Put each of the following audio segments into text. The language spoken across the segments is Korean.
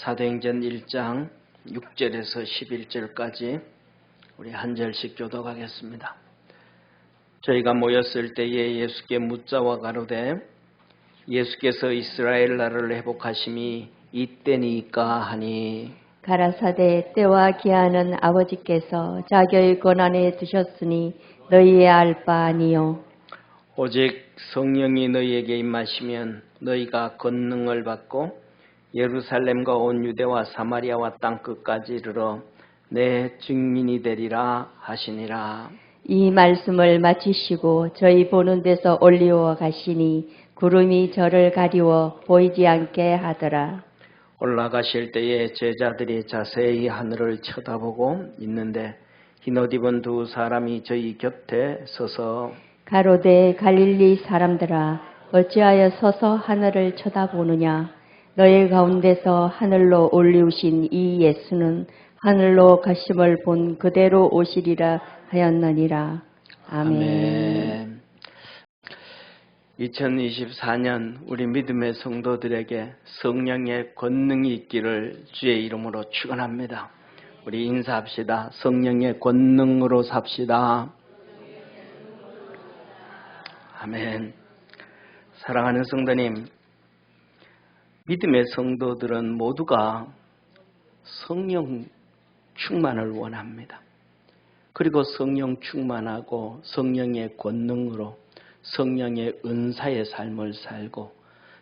사도행전 1장 6절에서 11절까지 우리 한 절씩 교독하겠습니다. 저희가 모였을 때에 예수께 묻자와 가로되 예수께서 이스라엘 나라를 회복하심이 이때니까 하니 가라사대 때와 기한은 아버지께서 자기의 권한에 두셨으니 너희의 알 바 아니요. 오직 성령이 너희에게 임하시면 너희가 권능을 받고 예루살렘과 온 유대와 사마리아와 땅끝까지 이르러 내 증인이 되리라 하시니라. 이 말씀을 마치시고 저희 보는 데서 올리워 가시니 구름이 저를 가리워 보이지 않게 하더라. 올라가실 때에 제자들이 자세히 하늘을 쳐다보고 있는데 흰옷 입은 두 사람이 저희 곁에 서서 가로되 갈릴리 사람들아 어찌하여 서서 하늘을 쳐다보느냐. 너희 가운데서 하늘로 올리우신 이 예수는 하늘로 가심을 본 그대로 오시리라 하였느니라. 아멘. 2024년 우리 믿음의 성도들에게 성령의 권능이 있기를 주의 이름으로 축원합니다. 우리 인사합시다. 성령의 권능으로 삽시다. 아멘. 사랑하는 성도님, 믿음의 성도들은 모두가 성령 충만을 원합니다. 그리고 성령 충만하고 성령의 권능으로 성령의 은사의 삶을 살고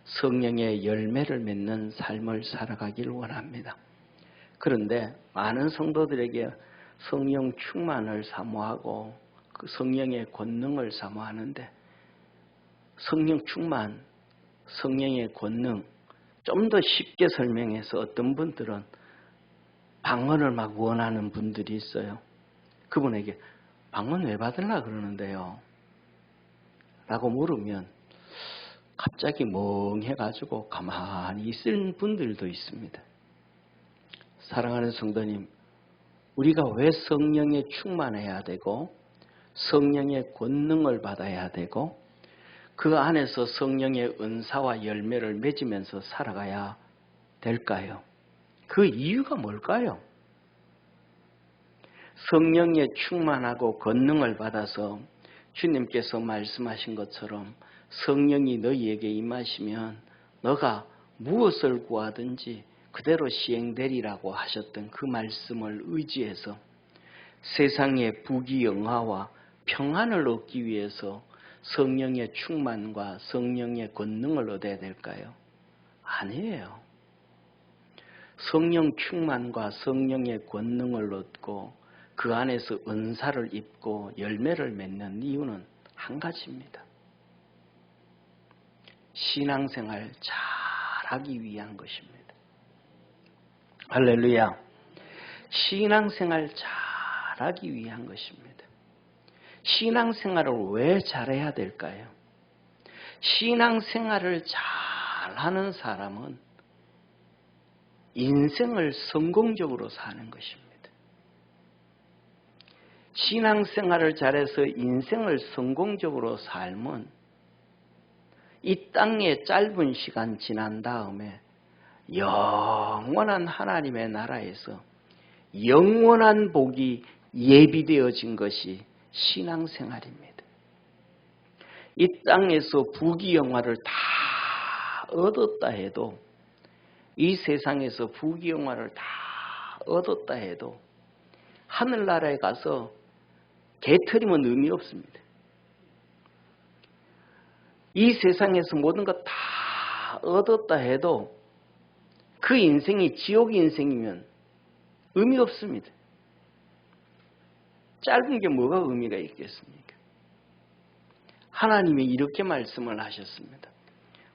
성령의 열매를 맺는 삶을 살아가길 원합니다. 그런데 많은 성도들에게 성령 충만을 사모하고 그 성령의 권능을 사모하는데 성령 충만, 성령의 권능 좀 더 쉽게 설명해서 어떤 분들은 방언을 막 원하는 분들이 있어요. 그분에게 방언 왜 받으려고 그러는데요? 라고 물으면 갑자기 멍해가지고 가만히 있을 분들도 있습니다. 사랑하는 성도님, 우리가 왜 성령에 충만해야 되고 성령의 권능을 받아야 되고 그 안에서 성령의 은사와 열매를 맺으면서 살아가야 될까요? 그 이유가 뭘까요? 성령에 충만하고 권능을 받아서 주님께서 말씀하신 것처럼 성령이 너희에게 임하시면 너가 무엇을 구하든지 그대로 시행되리라고 하셨던 그 말씀을 의지해서 세상의 부귀영화와 평안을 얻기 위해서 성령의 충만과 성령의 권능을 얻어야 될까요? 아니에요. 성령 충만과 성령의 권능을 얻고 그 안에서 은사를 입고 열매를 맺는 이유는 한 가지입니다. 신앙생활 잘하기 위한 것입니다. 할렐루야. 신앙생활 잘하기 위한 것입니다. 신앙생활을 왜 잘해야 될까요? 신앙생활을 잘하는 사람은 인생을 성공적으로 사는 것입니다. 신앙생활을 잘해서 인생을 성공적으로 살면 이 땅에 짧은 시간 지난 다음에 영원한 하나님의 나라에서 영원한 복이 예비되어진 것이 신앙생활입니다. 이 땅에서 부귀영화를 다 얻었다 해도 이 세상에서 부귀영화를 다 얻었다 해도 하늘나라에 가서 개털이면 의미 없습니다. 이 세상에서 모든 것 다 얻었다 해도 그 인생이 지옥 인생이면 의미 없습니다. 짧은 게 뭐가 의미가 있겠습니까? 하나님이 이렇게 말씀을 하셨습니다.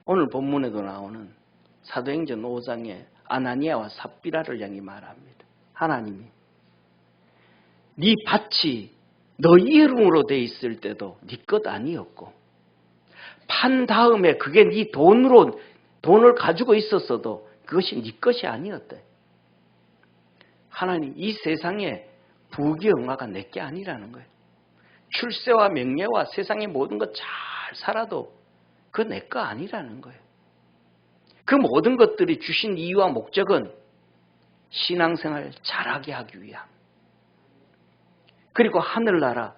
오늘 본문에도 나오는 사도행전 5장에 아나니아와 삽비라를 향해 말합니다. 하나님이 네 밭이 너희 이름으로 돼 있을 때도 네 것 아니었고 판 다음에 그게 네 돈을 가지고 있었어도 그것이 네 것이 아니었다. 하나님 이 세상에 부귀영화가 내게 아니라는 거예요. 출세와 명예와 세상의 모든 것 잘 살아도 그거 내 거 아니라는 거예요. 그 모든 것들이 주신 이유와 목적은 신앙생활 잘하게 하기 위함. 그리고 하늘나라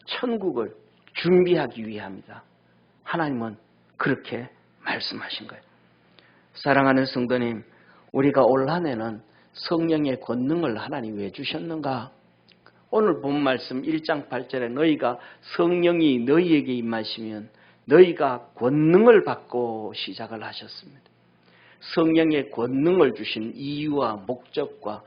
천국을 준비하기 위함이다. 하나님은 그렇게 말씀하신 거예요. 사랑하는 성도님, 우리가 올 한 해는 성령의 권능을 하나님 왜 주셨는가? 오늘 본 말씀 1장 8절에 너희가 성령이 너희에게 임하시면 너희가 권능을 받고 시작을 하셨습니다. 성령의 권능을 주신 이유와 목적과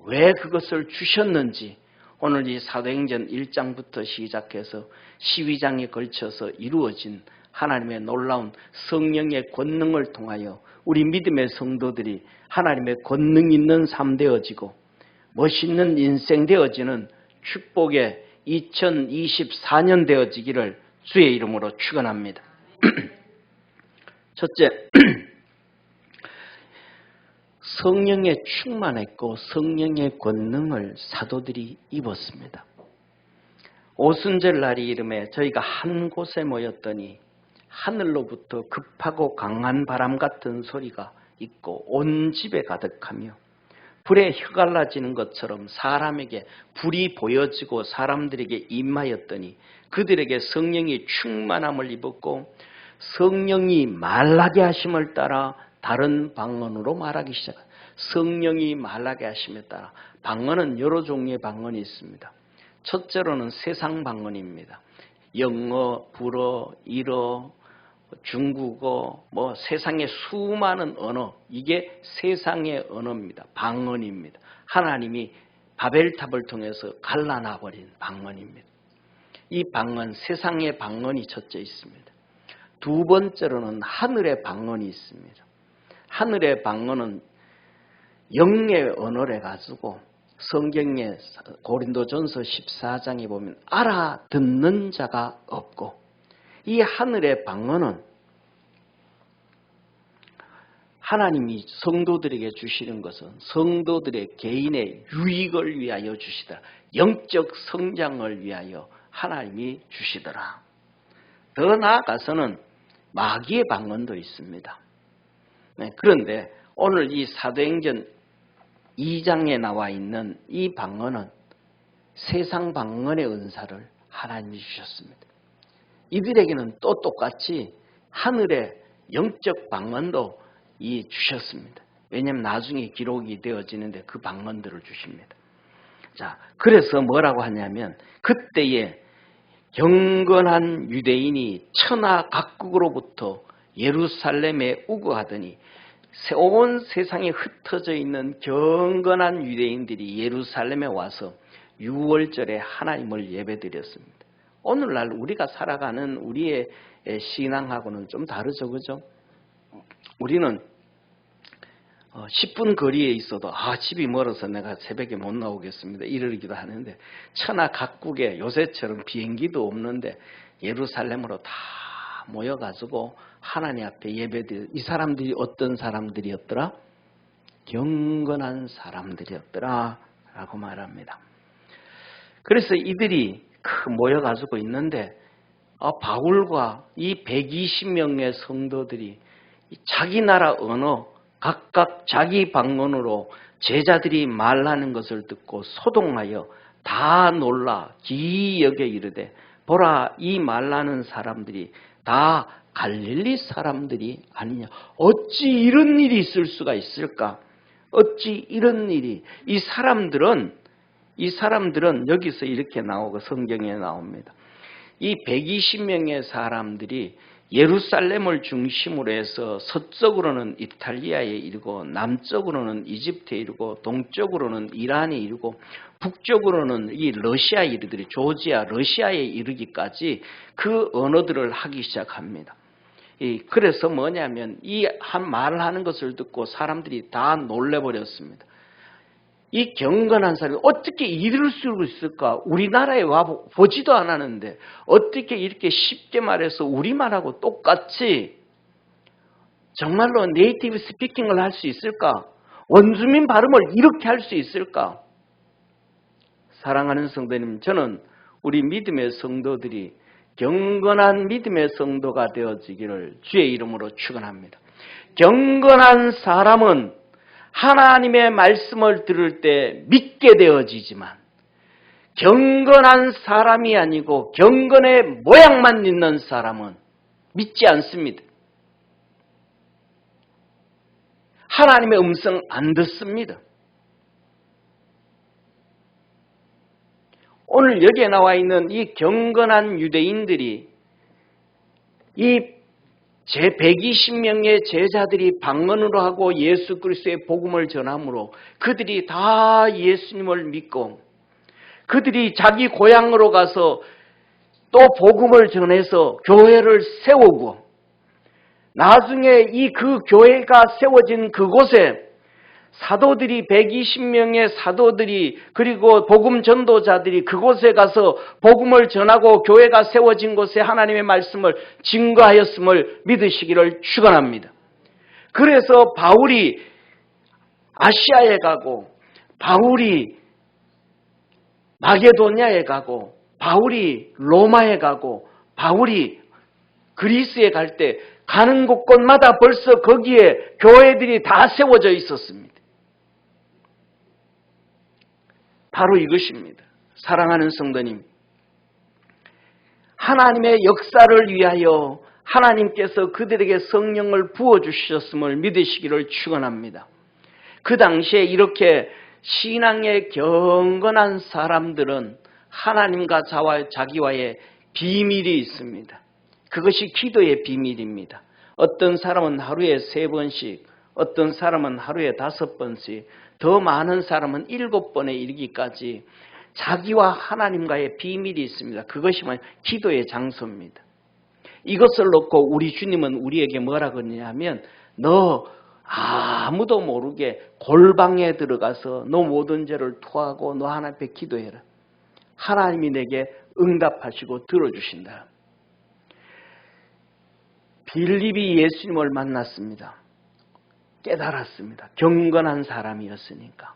왜 그것을 주셨는지 오늘 이 사도행전 1장부터 시작해서 12장에 걸쳐서 이루어진 하나님의 놀라운 성령의 권능을 통하여 우리 믿음의 성도들이 하나님의 권능 있는 삶 되어지고 멋있는 인생 되어지는 축복의 2024년 되어지기를 주의 이름으로 축원합니다. 첫째, 성령에 충만했고 성령의 권능을 사도들이 입었습니다. 오순절 날이 이름에 저희가 한 곳에 모였더니 하늘로부터 급하고 강한 바람 같은 소리가 있고 온 집에 가득하며 불에 혀갈라지는 것처럼 사람에게 불이 보여지고 사람들에게 임하였더니 그들에게 성령이 충만함을 입었고 성령이 말하게 하심을 따라 다른 방언으로 말하기 시작합니다. 성령이 말하게 하심에 따라 방언은 여러 종류의 방언이 있습니다. 첫째로는 세상 방언입니다. 영어, 불어, 일어, 중국어, 세상의 수많은 언어, 이게 세상의 언어입니다. 방언입니다. 하나님이 바벨탑을 통해서 갈라놔버린 방언입니다. 이 방언, 세상의 방언이 첫째 있습니다. 두 번째로는 하늘의 방언이 있습니다. 하늘의 방언은 영의 언어를 가지고 성경의 고린도전서 14장에 보면 알아듣는 자가 없고 이 하늘의 방언은 하나님이 성도들에게 주시는 것은 성도들의 개인의 유익을 위하여 주시더라. 영적 성장을 위하여 하나님이 주시더라. 더 나아가서는 마귀의 방언도 있습니다. 그런데 오늘 이 사도행전 2장에 나와 있는 이 방언은 세상 방언의 은사를 하나님이 주셨습니다. 이들에게는 또 똑같이 하늘의 영적 방언도 주셨습니다. 왜냐하면 나중에 기록이 되어지는데 그 방언들을 주십니다. 자, 그래서 뭐라고 하냐면 그때에 경건한 유대인이 천하 각국으로부터 예루살렘에 우거하더니 온 세상에 흩어져 있는 경건한 유대인들이 예루살렘에 와서 6월절에 하나님을 예배드렸습니다. 오늘날 우리가 살아가는 우리의 신앙하고는 좀 다르죠, 그죠? 우리는 10분 거리에 있어도 집이 멀어서 내가 새벽에 못 나오겠습니다 이러기도 하는데 천하 각국에 요새처럼 비행기도 없는데 예루살렘으로 다 모여가지고 하나님 앞에 예배드려. 이 사람들이 어떤 사람들이었더라? 경건한 사람들이었더라 라고 말합니다. 그래서 이들이 모여가지고 있는데 바울과 이 120명의 성도들이 자기 나라 언어 각각 자기 방언으로 제자들이 말하는 것을 듣고 소동하여 다 놀라 기이 여겨 이르되 보라 이 말하는 사람들이 다 갈릴리 사람들이 아니냐. 어찌 이런 일이 있을 수가 있을까? 어찌 이런 일이. 이 사람들은 여기서 이렇게 나오고 성경에 나옵니다. 이 120명의 사람들이 예루살렘을 중심으로 해서 서쪽으로는 이탈리아에 이르고 남쪽으로는 이집트에 이르고 동쪽으로는 이란에 이르고 북쪽으로는 이 러시아에 이르더니 조지아 러시아에 이르기까지 그 언어들을 하기 시작합니다. 그래서 뭐냐면 이 한 말을 하는 것을 듣고 사람들이 다 놀래버렸습니다. 이 경건한 사람이 어떻게 이럴 수 있을까? 우리나라에 와 보지도 않았는데 어떻게 이렇게 쉽게 말해서 우리말하고 똑같이 정말로 네이티브 스피킹을 할 수 있을까? 원주민 발음을 이렇게 할 수 있을까? 사랑하는 성도님, 저는 우리 믿음의 성도들이 경건한 믿음의 성도가 되어지기를 주의 이름으로 축원합니다. 경건한 사람은 하나님의 말씀을 들을 때 믿게 되어지지만 경건한 사람이 아니고 경건의 모양만 있는 사람은 믿지 않습니다. 하나님의 음성 안 듣습니다. 오늘 여기에 나와 있는 이 경건한 유대인들이 이 제 120명의 제자들이 방언으로 하고 예수 그리스도의 복음을 전함으로 그들이 다 예수님을 믿고 그들이 자기 고향으로 가서 또 복음을 전해서 교회를 세우고 나중에 그 교회가 세워진 그곳에 사도들이 120명의 사도들이 그리고 복음 전도자들이 그곳에 가서 복음을 전하고 교회가 세워진 곳에 하나님의 말씀을 증거하였음을 믿으시기를 축원합니다. 그래서 바울이 아시아에 가고 바울이 마게도냐에 가고 바울이 로마에 가고 바울이 그리스에 갈 때 가는 곳곳마다 벌써 거기에 교회들이 다 세워져 있었습니다. 바로 이것입니다. 사랑하는 성도님, 하나님의 역사를 위하여 하나님께서 그들에게 성령을 부어주셨음을 믿으시기를 축원합니다. 그 당시에 이렇게 신앙의 경건한 사람들은 하나님과 자기와의 비밀이 있습니다. 그것이 기도의 비밀입니다. 어떤 사람은 하루에 3번씩, 어떤 사람은 하루에 5번씩, 더 많은 사람은 7번에 이르기까지 자기와 하나님과의 비밀이 있습니다. 그것이 기도의 장소입니다. 이것을 놓고 우리 주님은 우리에게 뭐라 그러냐면 너 아무도 모르게 골방에 들어가서 너 모든 죄를 토하고 너 하나님 앞에 기도해라. 하나님이 내게 응답하시고 들어주신다. 빌립이 예수님을 만났습니다. 깨달았습니다. 경건한 사람이었으니까.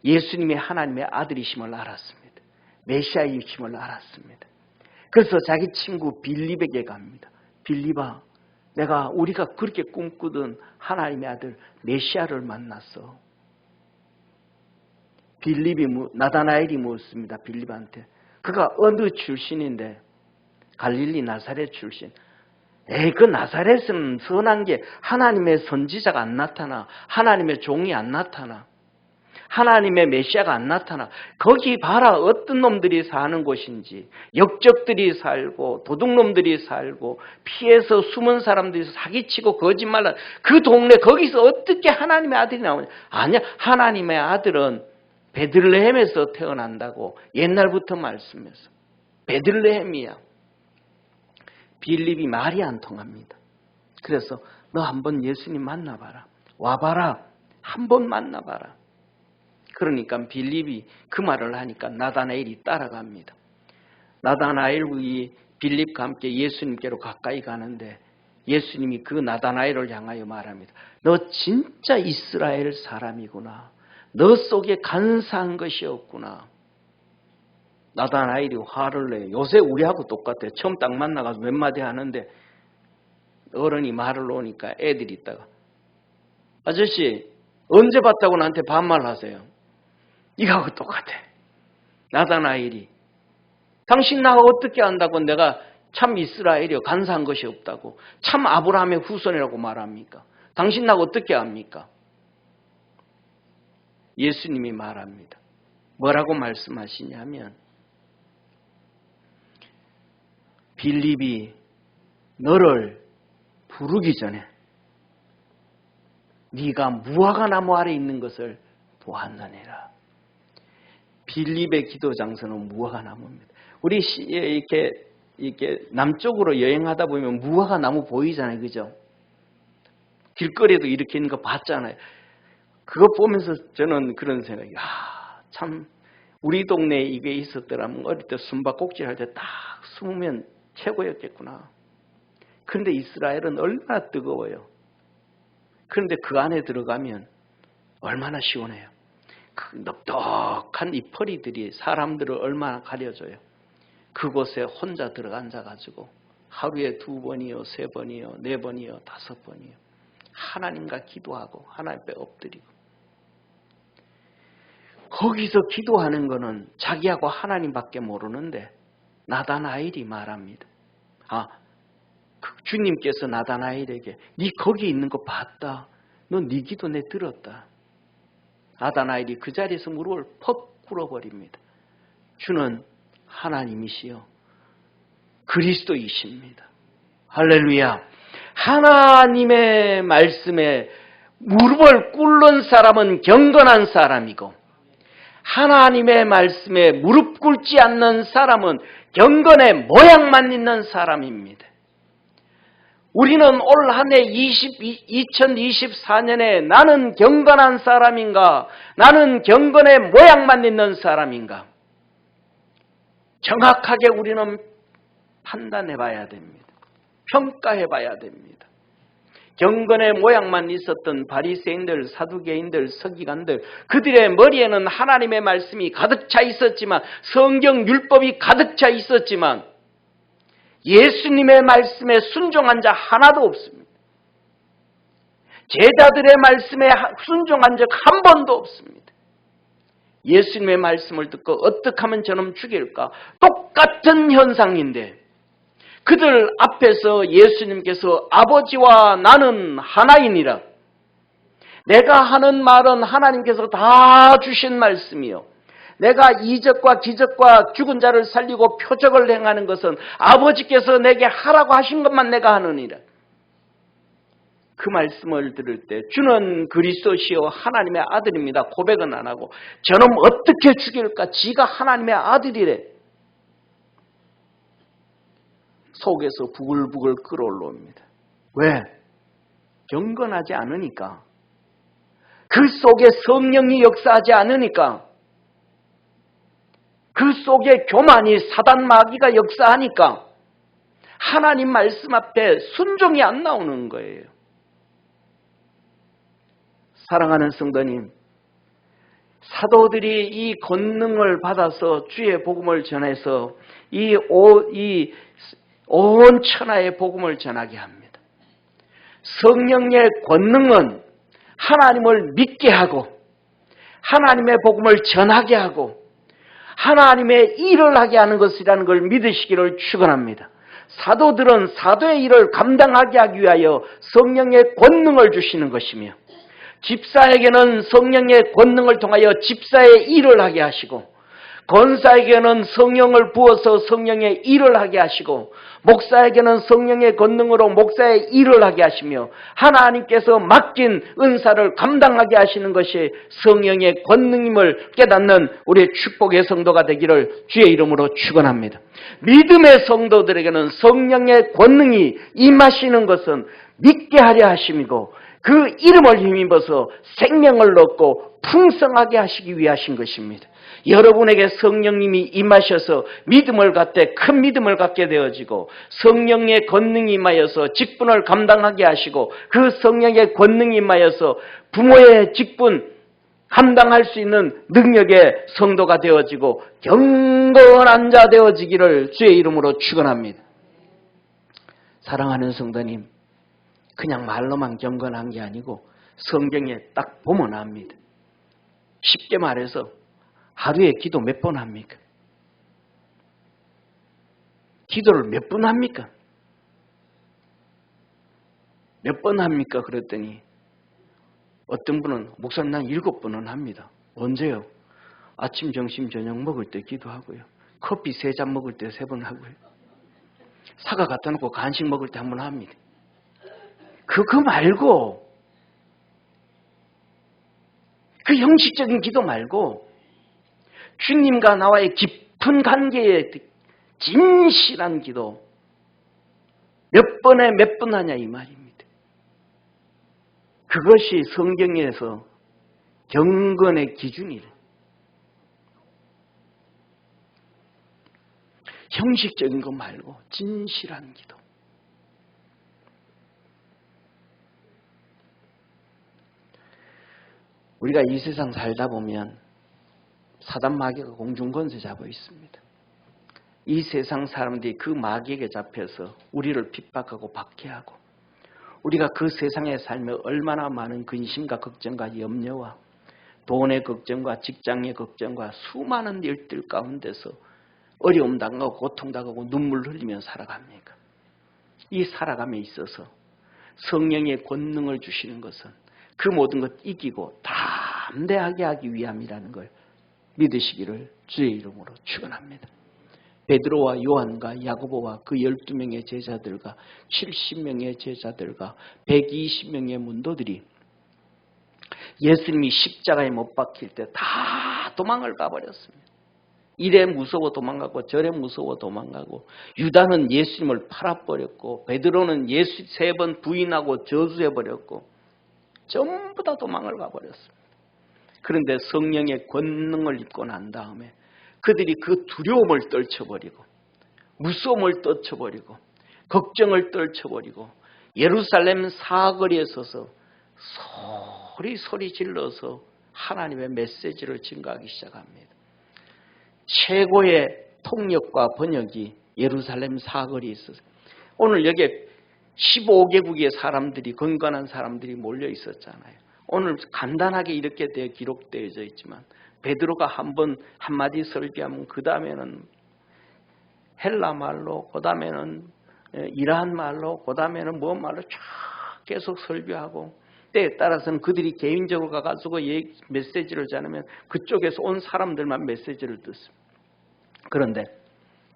예수님이 하나님의 아들이심을 알았습니다. 메시아이심을 알았습니다. 그래서 자기 친구 빌립에게 갑니다. 빌립아, 우리가 그렇게 꿈꾸던 하나님의 아들 메시아를 만났어. 나다나엘이 묻습니다. 빌립한테. 그가 어느 출신인데? 갈릴리 나사렛 출신. 그 나사렛은 선한 게 하나님의 선지자가 안 나타나. 하나님의 종이 안 나타나. 하나님의 메시아가 안 나타나. 거기 봐라 어떤 놈들이 사는 곳인지. 역적들이 살고 도둑놈들이 살고 피해서 숨은 사람들이 사기치고 거짓말을 그 동네 거기서 어떻게 하나님의 아들이 나오냐. 아니야. 하나님의 아들은 베들레헴에서 태어난다고 옛날부터 말씀해서. 베들레헴이야. 빌립이 말이 안 통합니다. 그래서 너 한번 예수님 만나봐라. 와봐라. 한번 만나봐라. 그러니까 빌립이 그 말을 하니까 나다나엘이 따라갑니다. 나다나엘이 빌립과 함께 예수님께로 가까이 가는데 예수님이 그 나다나엘을 향하여 말합니다. 너 진짜 이스라엘 사람이구나. 너 속에 간사한 것이 없구나. 나다나엘이 화를 내요. 요새 우리하고 똑같아요. 처음 딱 만나가지고 몇 마디 하는데 어른이 말을 놓으니까 애들이 있다가 아저씨 언제 봤다고 나한테 반말하세요. 이거하고 똑같아. 나다나엘이 당신 나하고 어떻게 안다고 내가 참 이스라엘이요 간사한 것이 없다고 참 아브라함의 후손이라고 말합니까? 당신 나하고 어떻게 압니까? 예수님이 말합니다. 뭐라고 말씀하시냐면 빌립이 너를 부르기 전에 네가 무화과 나무 아래 있는 것을 보았느니라. 빌립의 기도 장소는 무화과 나무입니다. 우리 이렇게 남쪽으로 여행하다 보면 무화과 나무 보이잖아요, 그죠? 길거리에도 이렇게 있는 거 봤잖아요. 그거 보면서 저는 그런 생각이, 참 우리 동네에 이게 있었더라면 어릴 때 숨바꼭질 할 때 딱 숨으면 최고였겠구나. 그런데 이스라엘은 얼마나 뜨거워요. 그런데 그 안에 들어가면 얼마나 시원해요. 그 넉넉한 이 퍼리들이 사람들을 얼마나 가려줘요. 그곳에 혼자 들어가 앉아가지고 하루에 2번이요, 3번이요, 4번이요, 5번이요. 하나님과 기도하고 하나님 앞에 엎드리고 거기서 기도하는 거는 자기하고 하나님밖에 모르는데 나다나엘이 말합니다. 주님께서 나다나엘에게 네 거기 있는 거 봤다. 너 네 기도 내 들었다. 나다나엘이 그 자리에서 무릎을 퍽 꿇어버립니다. 주는 하나님이시여 그리스도이십니다. 할렐루야. 하나님의 말씀에 무릎을 꿇는 사람은 경건한 사람이고 하나님의 말씀에 무릎 꿇지 않는 사람은 경건의 모양만 있는 사람입니다. 우리는 올 한 해 2024년에 나는 경건한 사람인가? 나는 경건의 모양만 있는 사람인가? 정확하게 우리는 판단해 봐야 됩니다. 평가해 봐야 됩니다. 경건의 모양만 있었던 바리새인들, 사두개인들, 서기관들 그들의 머리에는 하나님의 말씀이 가득 차 있었지만 성경 율법이 가득 차 있었지만 예수님의 말씀에 순종한 자 하나도 없습니다. 제자들의 말씀에 순종한 적 한 번도 없습니다. 예수님의 말씀을 듣고 어떻게 하면 저놈 죽일까? 똑같은 현상인데 그들 앞에서 예수님께서 아버지와 나는 하나이니라. 내가 하는 말은 하나님께서 다 주신 말씀이요. 내가 이적과 기적과 죽은 자를 살리고 표적을 행하는 것은 아버지께서 내게 하라고 하신 것만 내가 하느니라. 그 말씀을 들을 때 주는 그리스도시요 하나님의 아들입니다. 고백은 안 하고 저놈 어떻게 죽일까? 지가 하나님의 아들이래. 속에서 부글부글 끓어올라옵니다. 왜? 경건하지 않으니까. 그 속에 성령이 역사하지 않으니까. 그 속에 교만이 사단 마귀가 역사하니까 하나님 말씀 앞에 순종이 안 나오는 거예요. 사랑하는 성도님, 사도들이 이 권능을 받아서 주의 복음을 전해서 온 천하의 복음을 전하게 합니다. 성령의 권능은 하나님을 믿게 하고 하나님의 복음을 전하게 하고 하나님의 일을 하게 하는 것이라는 걸 믿으시기를 축원합니다. 사도들은 사도의 일을 감당하게 하기 위하여 성령의 권능을 주시는 것이며 집사에게는 성령의 권능을 통하여 집사의 일을 하게 하시고 권사에게는 성령을 부어서 성령의 일을 하게 하시고 목사에게는 성령의 권능으로 목사의 일을 하게 하시며 하나님께서 맡긴 은사를 감당하게 하시는 것이 성령의 권능임을 깨닫는 우리의 축복의 성도가 되기를 주의 이름으로 축원합니다. 믿음의 성도들에게는 성령의 권능이 임하시는 것은 믿게 하려 하심이고 그 이름을 힘입어서 생명을 얻고 풍성하게 하시기 위하신 것입니다. 여러분에게 성령님이 임하셔서 믿음을 갖되 큰 믿음을 갖게 되어지고 성령의 권능이 임하여서 직분을 감당하게 하시고 그 성령의 권능이 임하여서 부모의 직분 감당할 수 있는 능력의 성도가 되어지고 경건한 자 되어지기를 주의 이름으로 축원합니다. 사랑하는 성도님, 그냥 말로만 경건한 게 아니고 성경에 딱 보면 압니다. 쉽게 말해서 하루에 기도 몇 번 합니까? 기도를 몇 번 합니까? 몇 번 합니까? 그랬더니 어떤 분은 목사님 난 7번은 합니다. 언제요? 아침, 점심, 저녁 먹을 때 기도하고요. 커피 3잔 먹을 때 3번 하고요. 사과 갖다 놓고 간식 먹을 때 1번 합니다. 그거 말고 그 형식적인 기도 말고 주님과 나와의 깊은 관계에 진실한 기도 몇 번에 몇 번 하냐 이 말입니다. 그것이 성경에서 경건의 기준이래. 형식적인 것 말고 진실한 기도. 우리가 이 세상 살다 보면 사단 마귀가 공중권세 잡아 있습니다. 이 세상 사람들이 그 마귀에게 잡혀서 우리를 핍박하고 박해하고 우리가 그 세상에 살며 얼마나 많은 근심과 걱정과 염려와 돈의 걱정과 직장의 걱정과 수많은 일들 가운데서 어려움 당하고 고통 당하고 눈물 흘리며 살아갑니까? 이 살아감에 있어서 성령의 권능을 주시는 것은 그 모든 것 이기고 담대하게 하기 위함이라는 걸 믿으시기를 주의 이름으로 축원합니다. 베드로와 요한과 야고보와 그 12명의 제자들과 70명의 제자들과 120명의 문도들이 예수님이 십자가에 못 박힐 때 다 도망을 가버렸습니다. 이래 무서워 도망가고 저래 무서워 도망가고, 유다는 예수님을 팔아버렸고, 베드로는 예수 3번 부인하고 저주해버렸고, 전부 다 도망을 가버렸습니다. 그런데 성령의 권능을 입고 난 다음에 그들이 그 두려움을 떨쳐버리고, 무서움을 떨쳐버리고, 걱정을 떨쳐버리고, 예루살렘 사거리에 서서 소리 질러서 하나님의 메시지를 증거하기 시작합니다. 최고의 통역과 번역이 예루살렘 사거리에 있었어요. 오늘 여기에 15개국의 사람들이, 건강한 사람들이 몰려 있었잖아요. 오늘 간단하게 이렇게 기록되어져 있지만 베드로가 한마디 설교하면 그 다음에는 헬라 말로, 그 다음에는 이란 말로, 그 다음에는 뭔 말로 쫙 계속 설교하고, 때에 따라서는 그들이 개인적으로 가가지고 메시지를 전하면 그쪽에서 온 사람들만 메시지를 듣습니다. 그런데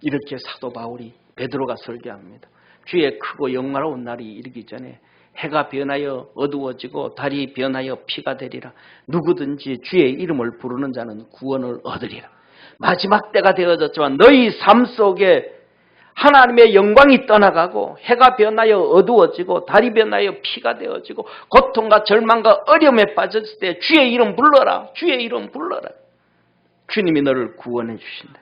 이렇게 사도 바울이, 베드로가 설교합니다. 주의 크고 영화로운 날이 이르기 전에 해가 변하여 어두워지고 달이 변하여 피가 되리라. 누구든지 주의 이름을 부르는 자는 구원을 얻으리라. 마지막 때가 되어졌지만 너희 삶 속에 하나님의 영광이 떠나가고 해가 변하여 어두워지고 달이 변하여 피가 되어지고 고통과 절망과 어려움에 빠졌을 때 주의 이름 불러라. 주의 이름 불러라. 주님이 너를 구원해 주신다.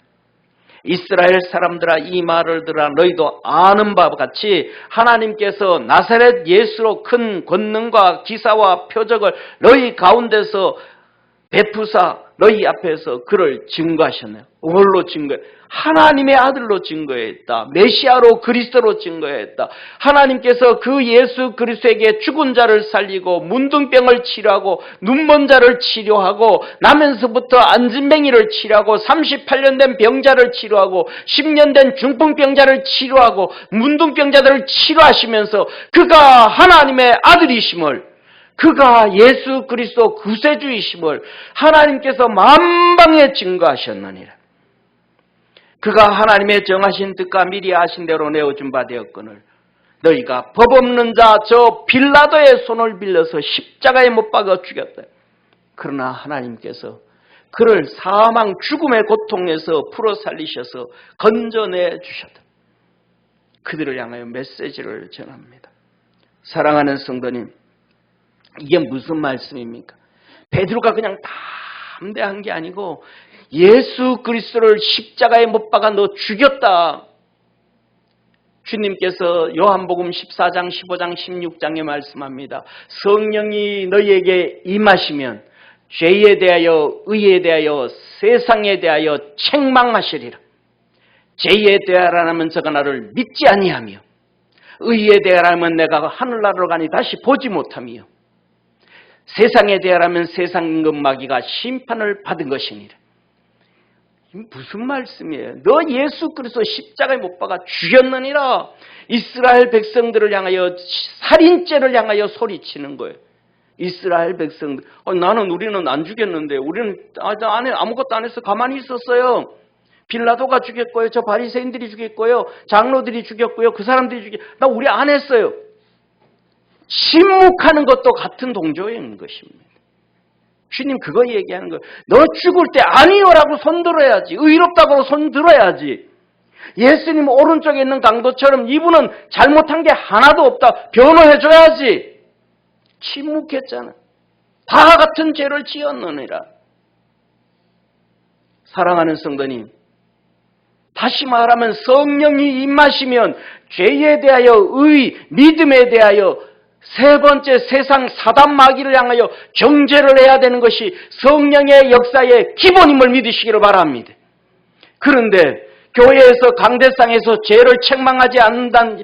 이스라엘 사람들아, 이 말을 들으라. 너희도 아는 바와 같이 하나님께서 나사렛 예수로 큰 권능과 기사와 표적을 너희 가운데서 베푸사 너희 앞에서 그를 증거하셨네요. 뭘로 증거해? 하나님의 아들로 증거했다. 메시아로, 그리스도로 증거했다. 하나님께서 그 예수 그리스도에게 죽은 자를 살리고 문둥병을 치료하고 눈먼 자를 치료하고 나면서부터 안진뱅이를 치료하고 38년 된 병자를 치료하고 10년 된 중풍병자를 치료하고 문둥병자들을 치료하시면서 그가 하나님의 아들이심을, 그가 예수 그리스도 구세주이심을 하나님께서 만방에 증거하셨느니라. 그가 하나님의 정하신 뜻과 미리 아신 대로 내어준 바 되었거늘 너희가 법 없는 자 저 빌라도의 손을 빌려서 십자가에 못 박아 죽였다. 그러나 하나님께서 그를 사망 죽음의 고통에서 풀어 살리셔서 건져내 주셨다. 그들을 향하여 메시지를 전합니다. 사랑하는 성도님, 이게 무슨 말씀입니까? 베드로가 그냥 담대한 게 아니고 예수 그리스도를 십자가에 못 박아 너 죽였다. 주님께서 요한복음 14장, 15장, 16장에 말씀합니다. 성령이 너희에게 임하시면 죄에 대하여, 의에 대하여, 세상에 대하여 책망하시리라. 죄에 대하라면 저가 나를 믿지 아니하며, 의에 대하라면 내가 하늘나라로 가니 다시 보지 못하며, 세상에 대하라면 세상 임금 마귀가 심판을 받은 것이니라. 무슨 말씀이에요? 너 예수 그리스도 십자가에 못 박아 죽였느니라. 이스라엘 백성들을 향하여, 살인죄를 향하여 소리치는 거예요. 이스라엘 백성들, 우리는 안 죽였는데, 우리는 아무것도 안 해서 가만히 있었어요. 빌라도가 죽였고요, 저 바리새인들이 죽였고요, 장로들이 죽였고요, 그 사람들이 죽였고요. 우리 안 했어요. 침묵하는 것도 같은 동조인 것입니다. 주님 그거 얘기하는 거예요. 너 죽을 때 아니요라고 손 들어야지. 의롭다고 손 들어야지. 예수님 오른쪽에 있는 강도처럼 이분은 잘못한 게 하나도 없다. 변호해줘야지. 침묵했잖아. 다 같은 죄를 지었느니라. 사랑하는 성도님, 다시 말하면 성령이 임하시면 죄에 대하여 의, 믿음에 대하여 세 번째 세상 사단 마귀를 향하여 정죄를 해야 되는 것이 성령의 역사의 기본임을 믿으시기를 바랍니다. 그런데 교회에서 강대상에서 죄를 책망하지 않는다는,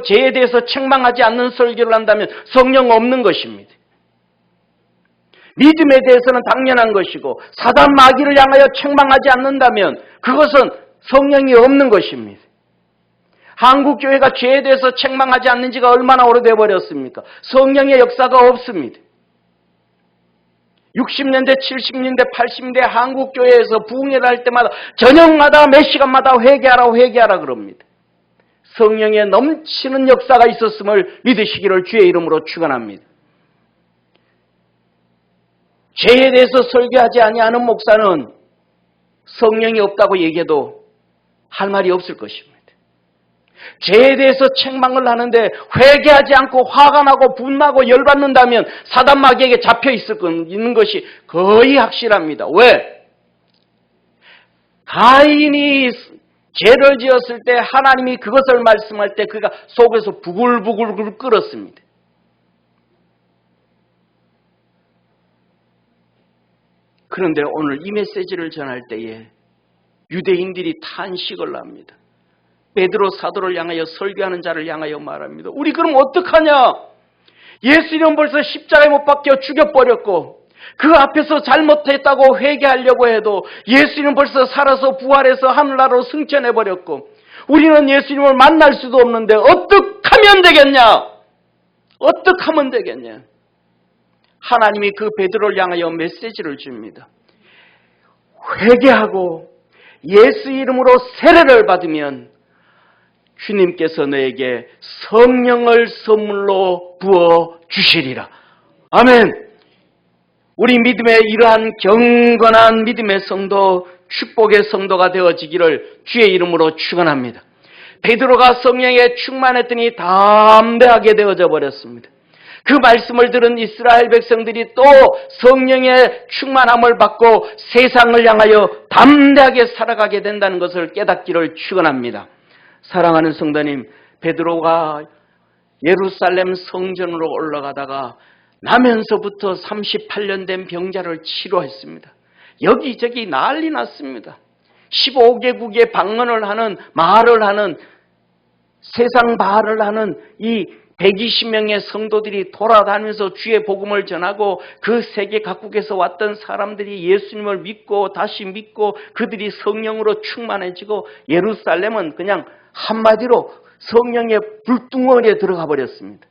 죄에 대해서 책망하지 않는 설교를 한다면 성령 없는 것입니다. 믿음에 대해서는 당연한 것이고 사단 마귀를 향하여 책망하지 않는다면 그것은 성령이 없는 것입니다. 한국교회가 죄에 대해서 책망하지 않는 지가 얼마나 오래돼 버렸습니까? 성령의 역사가 없습니다. 60년대, 70년대, 80년대 한국교회에서 부흥회를 할 때마다 저녁마다 몇 시간마다 회개하라 그럽니다. 성령의 넘치는 역사가 있었음을 믿으시기를 주의 이름으로 축원합니다. 죄에 대해서 설교하지 아니하는 목사는 성령이 없다고 얘기해도 할 말이 없을 것입니다. 죄에 대해서 책망을 하는데 회개하지 않고 화가 나고 분나고 열받는다면 사단 마귀에게 잡혀 있는 것이 거의 확실합니다. 왜? 가인이 죄를 지었을 때 하나님이 그것을 말씀할 때 그가 속에서 부글부글 끓었습니다. 그런데 오늘 이 메시지를 전할 때에 유대인들이 탄식을 합니다. 베드로 사도를 향하여 설교하는 자를 향하여 말합니다. 우리 그럼 어떡하냐? 예수님은 벌써 십자가에 못 박혀 죽여버렸고 그 앞에서 잘못했다고 회개하려고 해도 예수님은 벌써 살아서 부활해서 하늘나라로 승천해버렸고 우리는 예수님을 만날 수도 없는데 어떡하면 되겠냐? 어떡하면 되겠냐? 하나님이 그 베드로를 향하여 메시지를 줍니다. 회개하고 예수 이름으로 세례를 받으면 주님께서 너에게 성령을 선물로 부어 주시리라. 아멘. 우리 믿음의 이러한 경건한 믿음의 성도, 축복의 성도가 되어지기를 주의 이름으로 축원합니다. 베드로가 성령에 충만했더니 담대하게 되어져 버렸습니다. 그 말씀을 들은 이스라엘 백성들이 또 성령의 충만함을 받고 세상을 향하여 담대하게 살아가게 된다는 것을 깨닫기를 축원합니다. 사랑하는 성도님, 베드로가 예루살렘 성전으로 올라가다가 나면서부터 38년 된 병자를 치료했습니다. 여기저기 난리 났습니다. 15개국에 방언을 하는, 말을 하는, 세상 말을 하는 이 120명의 성도들이 돌아다니면서 주의 복음을 전하고 그 세계 각국에서 왔던 사람들이 예수님을 믿고 다시 믿고 그들이 성령으로 충만해지고 예루살렘은 그냥 한마디로 성령의 불덩어리에 들어가 버렸습니다.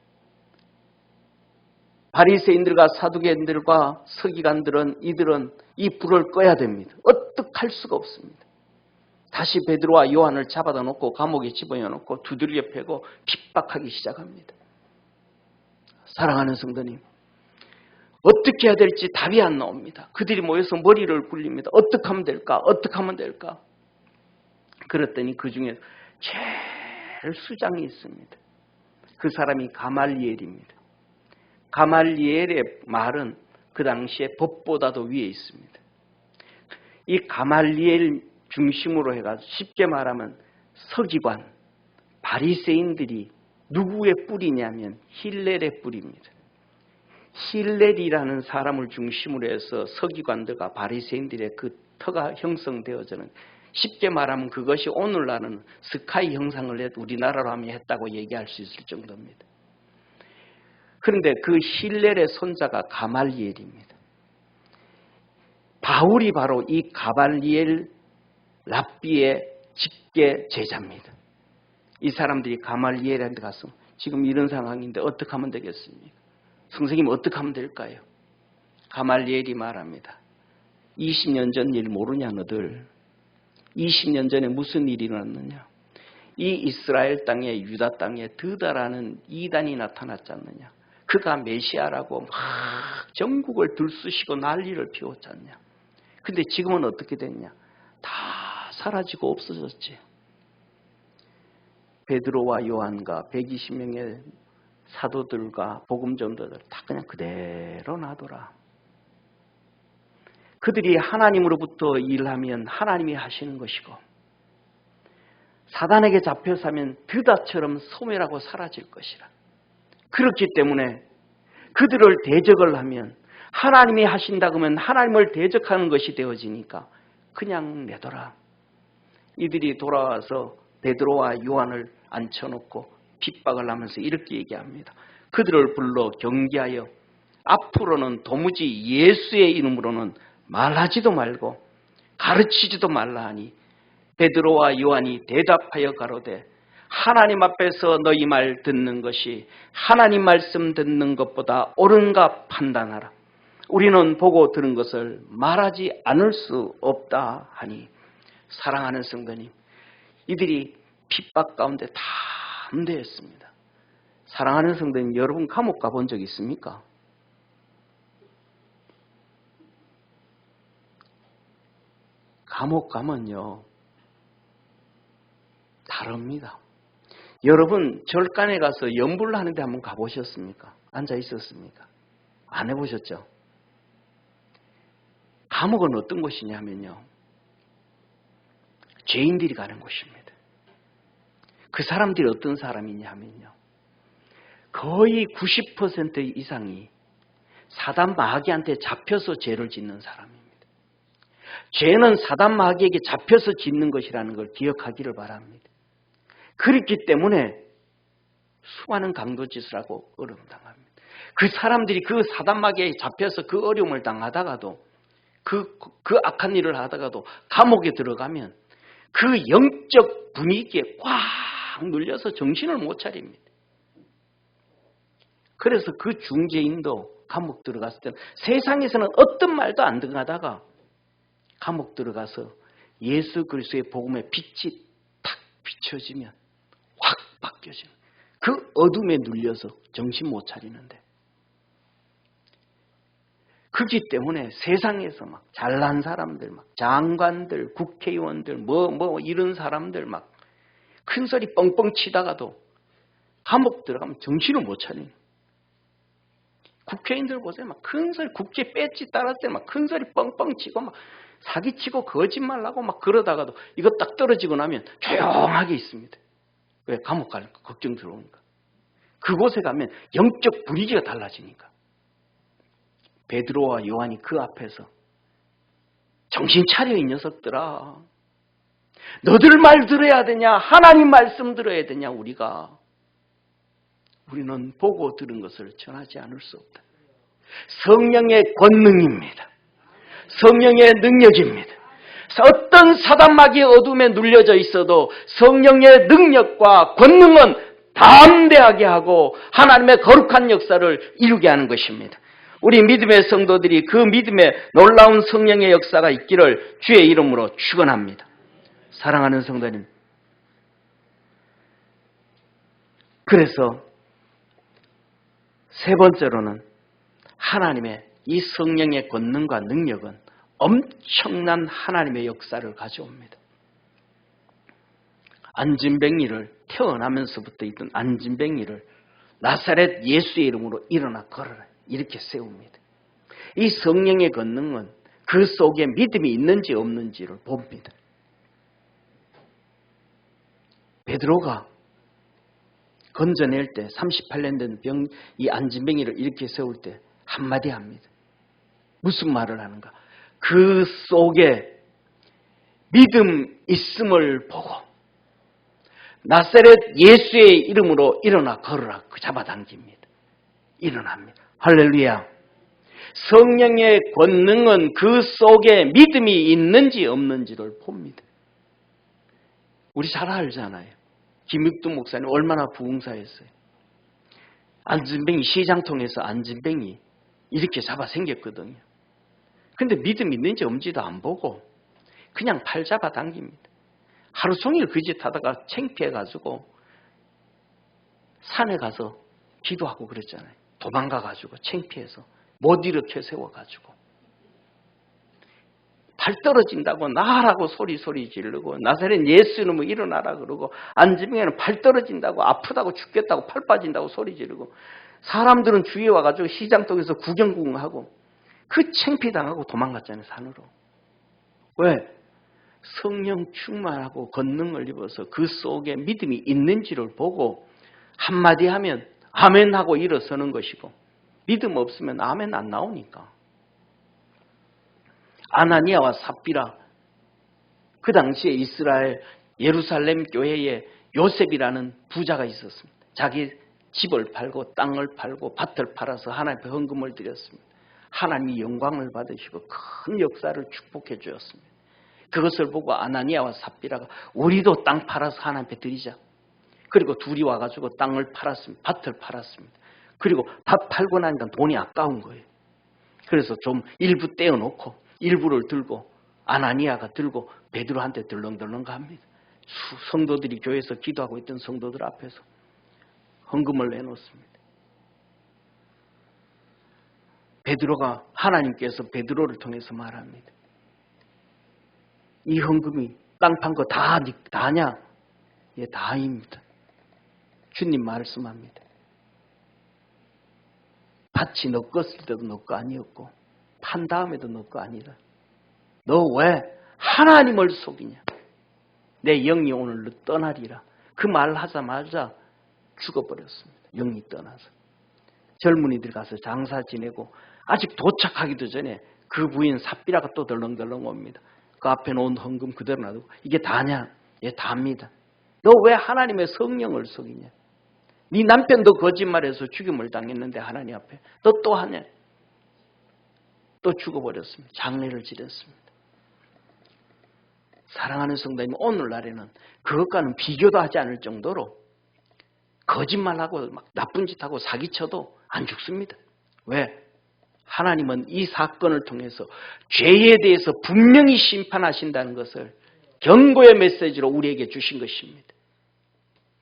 바리새인들과 사두개인들과 서기관들은 이들은 이 불을 꺼야 됩니다. 어떡할 수가 없습니다. 다시 베드로와 요한을 잡아다 놓고 감옥에 집어넣고 두들겨 패고 핍박하기 시작합니다. 사랑하는 성도님, 어떻게 해야 될지 답이 안 나옵니다. 그들이 모여서 머리를 굴립니다. 어떻게 하면 될까? 어떻게 하면 될까? 그랬더니 그 중에 제일 수장이 있습니다. 그 사람이 가말리엘입니다. 가말리엘의 말은 그 당시에 법보다도 위에 있습니다. 이 가말리엘 중심으로 해가지고 쉽게 말하면 서기관, 바리새인들이 누구의 뿌리냐면 힐렐의 뿌리입니다. 힐렐이라는 사람을 중심으로 해서 서기관들과 바리새인들의 그 터가 형성되어지는, 쉽게 말하면 그것이 오늘날은 스카이 형상을 우리나라로 하면 했다고 얘기할 수 있을 정도입니다. 그런데 그 힐렐의 손자가 가말리엘입니다. 바울이 바로 이 가말리엘 랍비의 직계 제자입니다. 이 사람들이 가말리엘한테 가서 지금 이런 상황인데 어떻게 하면 되겠습니까? 선생님 어떻게 하면 될까요? 가말리엘이 말합니다. 20년 전 일 모르냐 너들? 20년 전에 무슨 일이 일어났느냐? 이 이스라엘 땅에 유다 땅에 드다라는 이단이 나타났지 않느냐? 그가 메시아라고 막 전국을 들쑤시고 난리를 피웠지 않냐? 근데 지금은 어떻게 됐냐? 다 사라지고 없어졌지. 베드로와 요한과 120명의 사도들과 복음전도들 다 그냥 그대로 놔둬라. 그들이 하나님으로부터 일하면 하나님이 하시는 것이고 사단에게 잡혀서면 드다처럼 소멸하고 사라질 것이라. 그렇기 때문에 그들을 대적을 하면 하나님이 하신다 그러면 하나님을 대적하는 것이 되어지니까 그냥 내둬라. 이들이 돌아와서 베드로와 요한을 앉혀놓고 핍박을 하면서 이렇게 얘기합니다. 그들을 불러 경계하여 앞으로는 도무지 예수의 이름으로는 말하지도 말고 가르치지도 말라 하니 베드로와 요한이 대답하여 가로되 하나님 앞에서 너희 말 듣는 것이 하나님 말씀 듣는 것보다 옳은가 판단하라. 우리는 보고 들은 것을 말하지 않을 수 없다 하니 사랑하는 성도님, 이들이 핍박 가운데 다 함대했습니다. 사랑하는 성도님, 여러분 감옥 가본 적 있습니까? 감옥 가면요 다릅니다. 여러분 절간에 가서 연불 하는데 한번 가보셨습니까? 앉아 있었습니까? 안 해보셨죠? 감옥은 어떤 곳이냐면요 죄인들이 가는 곳입니다. 그 사람들이 어떤 사람이냐 하면요 거의 90% 이상이 사단 마귀한테 잡혀서 죄를 짓는 사람입니다. 죄는 사단 마귀에게 잡혀서 짓는 것이라는 걸 기억하기를 바랍니다. 그렇기 때문에 수많은 강도짓을 하고 어려움 당합니다. 그 사람들이 그 사단 마귀에 잡혀서 그 어려움을 당하다가도 그 악한 일을 하다가도 감옥에 들어가면 그 영적 분위기에 꽉 눌려서 정신을 못 차립니다. 그래서 그 중죄인도 감옥 들어갔을 때는 세상에서는 어떤 말도 안 등하다가 감옥 들어가서 예수 그리스도의 복음의 빛이 탁 비춰지면 확 바뀌어지는 그 어둠에 눌려서 정신 못 차리는데 그렇기 때문에 세상에서 막 잘난 사람들, 막 장관들, 국회의원들, 이런 사람들 막 큰 소리 뻥뻥 치다가도 감옥 들어가면 정신을 못 차리는. 국회의원들 보세요. 막 큰 소리, 국회 배지 따랐을 때 막 큰 소리 뻥뻥 치고 막 사기치고 거짓말하고 막 그러다가도 이거 딱 떨어지고 나면 조용하게 있습니다. 왜? 감옥 갈 걱정 들어오니까. 그곳에 가면 영적 분위기가 달라지니까. 베드로와 요한이 그 앞에서 정신 차려 이 녀석들아. 너들 말 들어야 되냐? 하나님 말씀 들어야 되냐? 우리는 보고 들은 것을 전하지 않을 수 없다. 성령의 권능입니다. 성령의 능력입니다. 어떤 사단 마귀의 어둠에 눌려져 있어도 성령의 능력과 권능은 담대하게 하고 하나님의 거룩한 역사를 이루게 하는 것입니다. 우리 믿음의 성도들이 그 믿음의 놀라운 성령의 역사가 있기를 주의 이름으로 축원합니다. 사랑하는 성도님, 그래서 세 번째로는 하나님의 이 성령의 권능과 능력은 엄청난 하나님의 역사를 가져옵니다. 안진뱅이를 태어나면서부터 있던 안진뱅이를 나사렛 예수의 이름으로 일어나 걸어라 이렇게 세웁니다. 이 성령의 권능은 그 속에 믿음이 있는지 없는지를 봅니다. 베드로가 건져낼 때 38년 된 이 안진뱅이를 이렇게 세울 때 한마디 합니다. 무슨 말을 하는가? 그 속에 믿음 있음을 보고 나사렛 예수의 이름으로 일어나 걸어라. 그 잡아당깁니다. 일어납니다. 할렐루야. 성령의 권능은 그 속에 믿음이 있는지 없는지를 봅니다. 우리 잘 알잖아요. 김육두 목사님 얼마나 부흥사였어요. 안진뱅이 시장통에서 안진뱅이 이렇게 잡아 생겼거든요. 근데 믿음 있는지 없는지도 안 보고 그냥 팔 잡아 당깁니다. 하루 종일 그 짓 하다가 창피해가지고 산에 가서 기도하고 그랬잖아요. 도망가가지고 창피해서 못 일으켜 세워가지고 발 떨어진다고 나라고 소리 지르고 나사렛 예수 이름으로 일어나라 그러고 안진뱅이는 발 떨어진다고 아프다고 죽겠다고 팔 빠진다고 소리 지르고 사람들은 주위에 와가지고 시장통에서 구경하고 그 창피당하고 도망갔잖아요. 산으로. 왜? 성령 충만하고 권능을 입어서 그 속에 믿음이 있는지를 보고 한마디 하면 아멘 하고 일어서는 것이고 믿음 없으면 아멘 안 나오니까. 아나니아와 삽비라, 그 당시에 이스라엘 예루살렘 교회에 요셉이라는 부자가 있었습니다. 자기 집을 팔고 땅을 팔고 밭을 팔아서 하나님 앞에 헌금을 드렸습니다. 하나님이 영광을 받으시고 큰 역사를 축복해 주었습니다. 그것을 보고 아나니아와 삽비라가 우리도 땅 팔아서 하나님 앞에 드리자. 그리고 둘이 와가지고 땅을 팔았습니다. 밭을 팔았습니다. 그리고 밭 팔고 나니까 돈이 아까운 거예요. 그래서 좀 일부 떼어놓고 일부를 들고 아나니아가 들고 베드로한테 덜렁덜렁 갑니다. 성도들이 교회에서 기도하고 있던 성도들 앞에서 헌금을 내놓습니다. 베드로가 하나님께서 베드로를 통해서 말합니다. 이 헌금이 땅 판 거 다냐? 예, 다입니다. 주님 말씀합니다. 밭이 너 껐을 때도 너 거 아니었고 판 다음에도 너 거 아니다. 너 왜 하나님을 속이냐? 내 영이 오늘 너 떠나리라. 그 말 하자마자 죽어버렸습니다. 영이 떠나서. 젊은이들 가서 장사 지내고 아직 도착하기도 전에 그 부인 삽비라가 또 덜렁덜렁 옵니다. 그 앞에 놓은 헌금 그대로 놔두고 이게 다냐? 예, 다입니다. 너 왜 하나님의 성령을 속이냐? 네 남편도 거짓말해서 죽임을 당했는데 하나님 앞에 너 또 하냐? 또 죽어버렸습니다. 장례를 지렸습니다. 사랑하는 성도님, 오늘날에는 그것과는 비교도 하지 않을 정도로 거짓말하고 막 나쁜 짓하고 사기쳐도 안 죽습니다. 왜? 하나님은 이 사건을 통해서 죄에 대해서 분명히 심판하신다는 것을 경고의 메시지로 우리에게 주신 것입니다.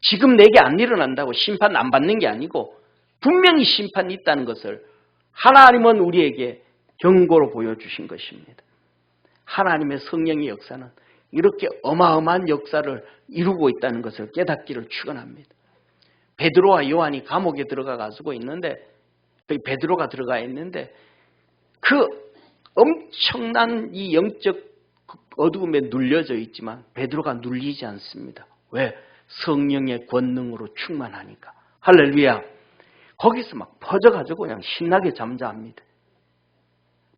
지금 내게 안 일어난다고 심판 안 받는 게 아니고 분명히 심판이 있다는 것을 하나님은 우리에게 경고로 보여주신 것입니다. 하나님의 성령의 역사는 이렇게 어마어마한 역사를 이루고 있다는 것을 깨닫기를 축원합니다. 베드로와 요한이 감옥에 들어가 가지고 있는데 베드로가 들어가 있는데 그 엄청난 이 영적 어두움에 눌려져 있지만 베드로가 눌리지 않습니다. 왜? 성령의 권능으로 충만하니까. 할렐루야. 거기서 막 퍼져가지고 그냥 신나게 잠잠합니다.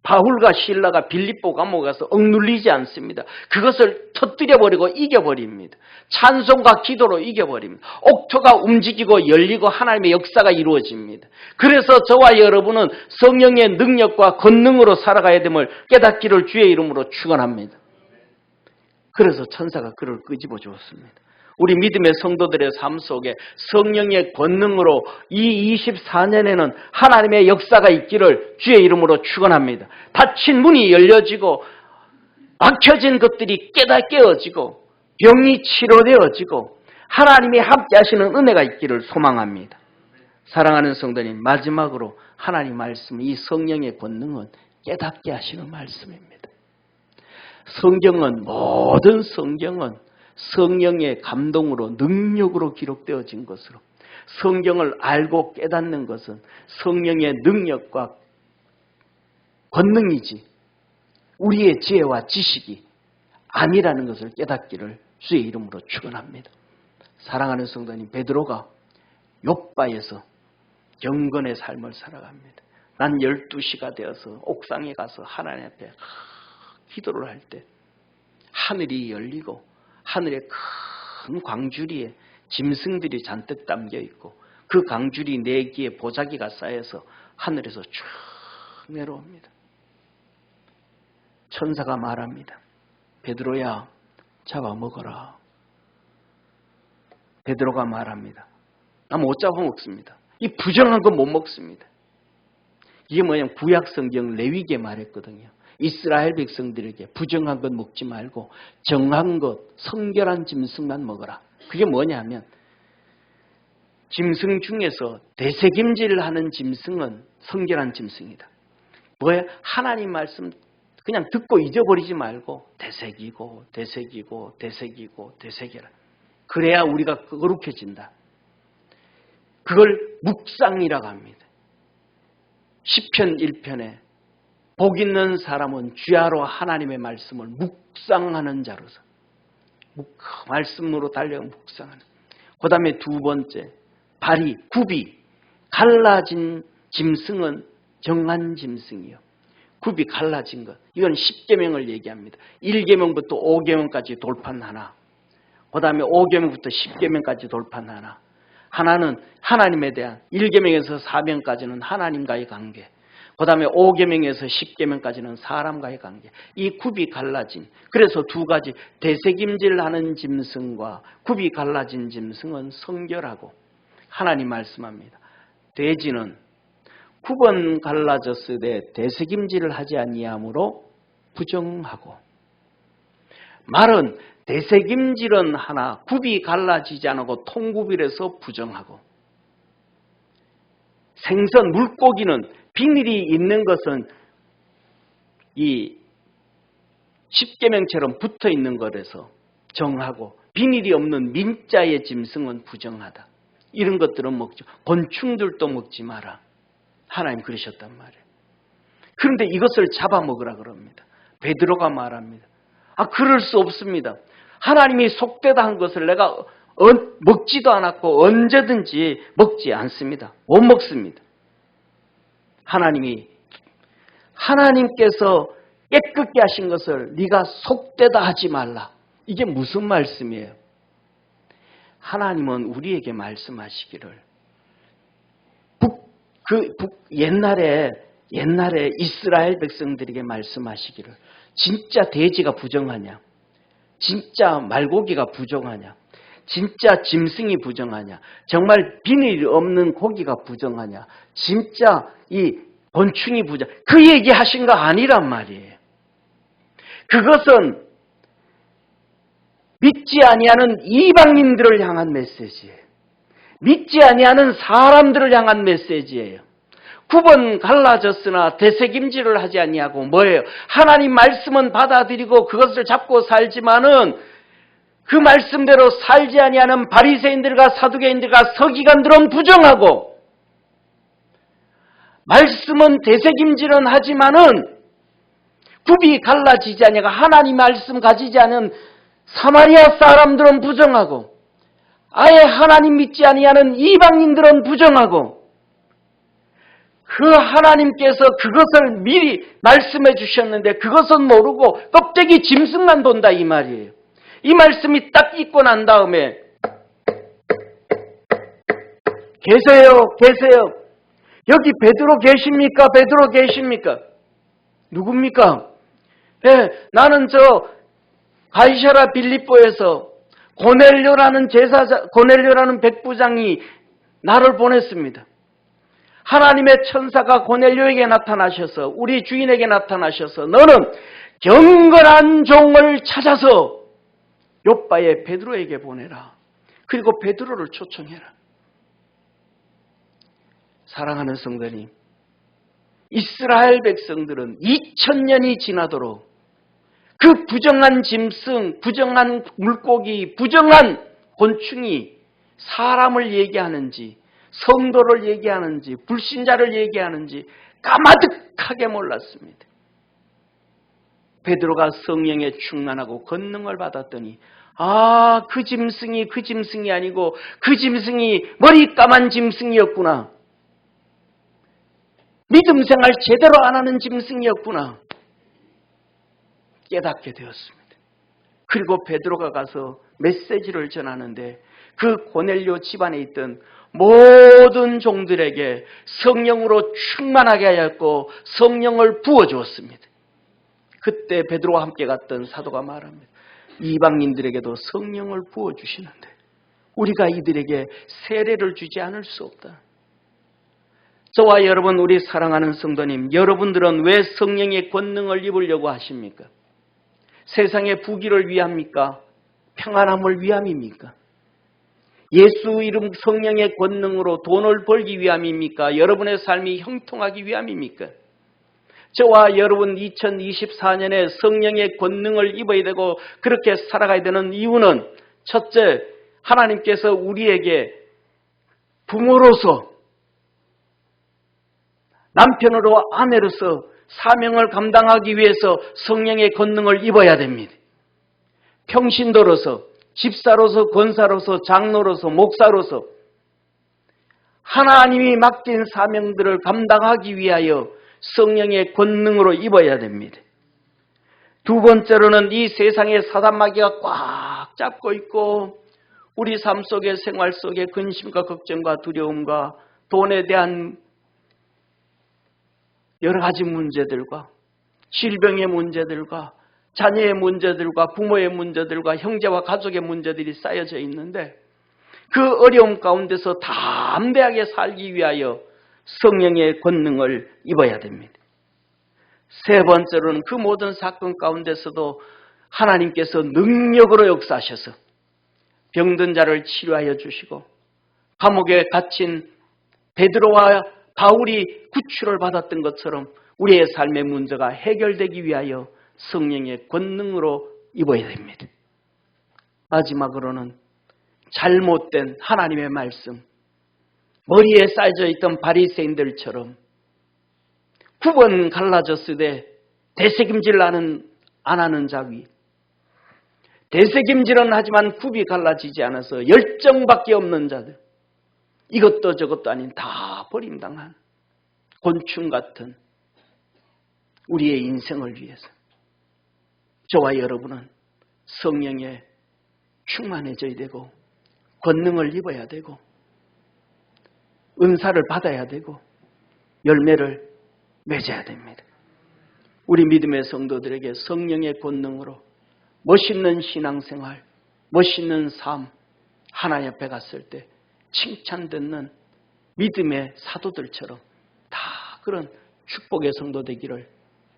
바울과 실라가 빌립보 감옥에 가서 억눌리지 않습니다. 그것을 터뜨려버리고 이겨버립니다. 찬송과 기도로 이겨버립니다. 옥토가 움직이고 열리고 하나님의 역사가 이루어집니다. 그래서 저와 여러분은 성령의 능력과 권능으로 살아가야 됨을 깨닫기를 주의 이름으로 축원합니다. 그래서 천사가 그를 끄집어 주었습니다. 우리 믿음의 성도들의 삶 속에 성령의 권능으로 이 24년에는 하나님의 역사가 있기를 주의 이름으로 축원합니다. 닫힌 문이 열려지고 막혀진 것들이 깨어지고 병이 치료되어지고 하나님이 함께 하시는 은혜가 있기를 소망합니다. 사랑하는 성도님, 마지막으로 하나님 말씀, 이 성령의 권능은 깨닫게 하시는 말씀입니다. 모든 성경은 성령의 감동으로 능력으로 기록되어진 것으로 성경을 알고 깨닫는 것은 성령의 능력과 권능이지 우리의 지혜와 지식이 아니라는 것을 깨닫기를 주의 이름으로 축원합니다. 사랑하는 성도님, 베드로가 욥바에서 경건의 삶을 살아갑니다. 난 12시가 되어서 옥상에 가서 하나님 앞에 기도를 할 때 하늘이 열리고 하늘의 큰 광주리에 짐승들이 잔뜩 담겨 있고 그 광주리 4개의 보자기가 쌓여서 하늘에서 쭉 내려옵니다. 천사가 말합니다. 베드로야, 잡아먹어라. 베드로가 말합니다. 나 못 잡아먹습니다. 이 부정한 건 못 먹습니다. 이게 뭐냐면 구약 성경 레위기에 말했거든요. 이스라엘 백성들에게 부정한 것 먹지 말고 정한 것, 성결한 짐승만 먹어라. 그게 뭐냐면 짐승 중에서 되새김질을 하는 짐승은 성결한 짐승이다. 뭐야? 하나님 말씀 그냥 듣고 잊어버리지 말고 되새기고 되새겨라. 그래야 우리가 거룩해진다. 그걸 묵상이라고 합니다. 시편 1편에 복 있는 사람은 주야로 하나님의 말씀을 묵상하는 자로서 말씀으로 달려 묵상하는. 그 다음에 두 번째, 굽이 갈라진 짐승은 정한 짐승이요. 굽이 갈라진 것. 이건 10계명을 얘기합니다. 1계명부터 5계명까지 돌판 하나. 그 다음에 5계명부터 10계명까지 돌판 하나. 하나는 하나님에 대한 1계명에서 4명까지는 하나님과의 관계, 그 다음에 5계명에서 10계명까지는 사람과의 관계. 이 굽이 갈라진, 그래서 두 가지 되새김질하는 짐승과 굽이 갈라진 짐승은 성결하고, 하나님 말씀합니다. 돼지는 굽은 갈라졌으되 되새김질을 하지 아니하므로 부정하고, 말은 되새김질은 하나 굽이 갈라지지 않고 통굽이라서 부정하고, 생선 물고기는 비늘이 있는 것은 이 10계명처럼 붙어 있는 거라서 정하고, 비늘이 없는 민자의 짐승은 부정하다. 이런 것들은 먹죠. 곤충들도 먹지 마라. 하나님 그러셨단 말이에요. 그런데 이것을 잡아먹으라 그럽니다. 베드로가 말합니다. 그럴 수 없습니다. 하나님이 속되다 한 것을 내가 먹지도 않았고 언제든지 먹지 않습니다. 못 먹습니다. 하나님께서 깨끗게 하신 것을 네가 속되다 하지 말라. 이게 무슨 말씀이에요? 하나님은 우리에게 말씀하시기를 옛날에 이스라엘 백성들에게 말씀하시기를 진짜 돼지가 부정하냐? 진짜 말고기가 부정하냐? 진짜 짐승이 부정하냐? 정말 비늘이 없는 고기가 부정하냐? 진짜 이 곤충이 부정, 그 얘기 하신 거 아니란 말이에요. 그것은 믿지 아니하는 이방인들을 향한 메시지예요. 믿지 아니하는 사람들을 향한 메시지예요. 굽은 갈라졌으나 되새김질을 하지 아니하고 뭐예요? 하나님 말씀은 받아들이고 그것을 잡고 살지만은 그 말씀대로 살지 아니하는 바리새인들과 사두개인들과 서기관들은 부정하고, 말씀은 되새김질은 하지만은 굽이 갈라지지 아니하고 하나님 말씀 가지지 않은 사마리아 사람들은 부정하고, 아예 하나님 믿지 아니하는 이방인들은 부정하고, 그 하나님께서 그것을 미리 말씀해 주셨는데 그것은 모르고 껍데기 짐승만 본다 이 말이에요. 이 말씀이 딱 있고 난 다음에 계세요. 여기 베드로 계십니까? 베드로 계십니까? 누굽니까? 나는 저 가이사랴 빌립보에서 고넬료라는 백부장이 나를 보냈습니다. 하나님의 천사가 고넬료에게 나타나셔서, 우리 주인에게 나타나셔서 너는 경건한 종을 찾아서 요빠의 베드로에게 보내라. 그리고 베드로를 초청해라. 사랑하는 성도님, 이스라엘 백성들은 2000년이 지나도록 그 부정한 짐승, 부정한 물고기, 부정한 곤충이 사람을 얘기하는지, 성도를 얘기하는지, 불신자를 얘기하는지 까마득하게 몰랐습니다. 베드로가 성령에 충만하고 권능을 받았더니 그 짐승이 아니고 그 짐승이 머리 까만 짐승이었구나. 믿음 생활 제대로 안 하는 짐승이었구나. 깨닫게 되었습니다. 그리고 베드로가 가서 메시지를 전하는데 그 고넬료 집안에 있던 모든 종들에게 성령으로 충만하게 하였고 성령을 부어주었습니다. 그때 베드로와 함께 갔던 사도가 말합니다. 이방인들에게도 성령을 부어주시는데 우리가 이들에게 세례를 주지 않을 수 없다. 저와 여러분, 우리 사랑하는 성도님, 여러분들은 왜 성령의 권능을 입으려고 하십니까? 세상의 부귀를 위함입니까? 평안함을 위함입니까? 예수 이름 성령의 권능으로 돈을 벌기 위함입니까? 여러분의 삶이 형통하기 위함입니까? 저와 여러분 2024년에 성령의 권능을 입어야 되고 그렇게 살아가야 되는 이유는, 첫째, 하나님께서 우리에게 부모로서, 남편으로 아내로서 사명을 감당하기 위해서 성령의 권능을 입어야 됩니다. 평신도로서, 집사로서, 권사로서, 장로로서, 목사로서 하나님이 맡긴 사명들을 감당하기 위하여 성령의 권능으로 입어야 됩니다. 두 번째로는 이 세상에 사단 마귀가 꽉 잡고 있고 우리 삶 속에 생활 속에 근심과 걱정과 두려움과 돈에 대한 여러 가지 문제들과 질병의 문제들과 자녀의 문제들과 부모의 문제들과 형제와 가족의 문제들이 쌓여져 있는데 그 어려움 가운데서 담대하게 살기 위하여 성령의 권능을 입어야 됩니다. 세 번째로는 그 모든 사건 가운데서도 하나님께서 능력으로 역사하셔서 병든 자를 치료하여 주시고 감옥에 갇힌 베드로와 바울이 구출을 받았던 것처럼 우리의 삶의 문제가 해결되기 위하여 성령의 권능으로 입어야 됩니다. 마지막으로는 잘못된 하나님의 말씀, 머리에 쌓여져 있던 바리새인들처럼 9번 갈라졌으되 되새김질 안 하는 자 위, 되새김질은 하지만 굽이 갈라지지 않아서 열정밖에 없는 자들, 이것도 저것도 아닌 다 버림당한 곤충 같은 우리의 인생을 위해서 저와 여러분은 성령에 충만해져야 되고 권능을 입어야 되고 은사를 받아야 되고 열매를 맺어야 됩니다. 우리 믿음의 성도들에게 성령의 권능으로 멋있는 신앙생활, 멋있는 삶, 하나님 앞에 갔을 때 칭찬듣는 믿음의 사도들처럼 다 그런 축복의 성도 되기를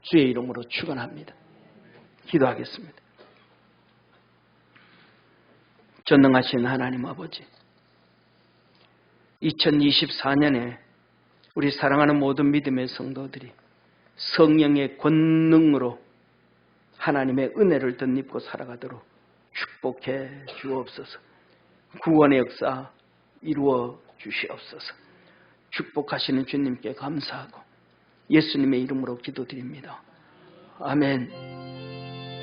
주의 이름으로 축원합니다. 기도하겠습니다. 전능하신 하나님 아버지, 2024년에 우리 사랑하는 모든 믿음의 성도들이 성령의 권능으로 하나님의 은혜를 덧입고 살아가도록 축복해 주옵소서. 구원의 역사 이루어 주시옵소서. 축복하시는 주님께 감사하고 예수님의 이름으로 기도드립니다. 아멘.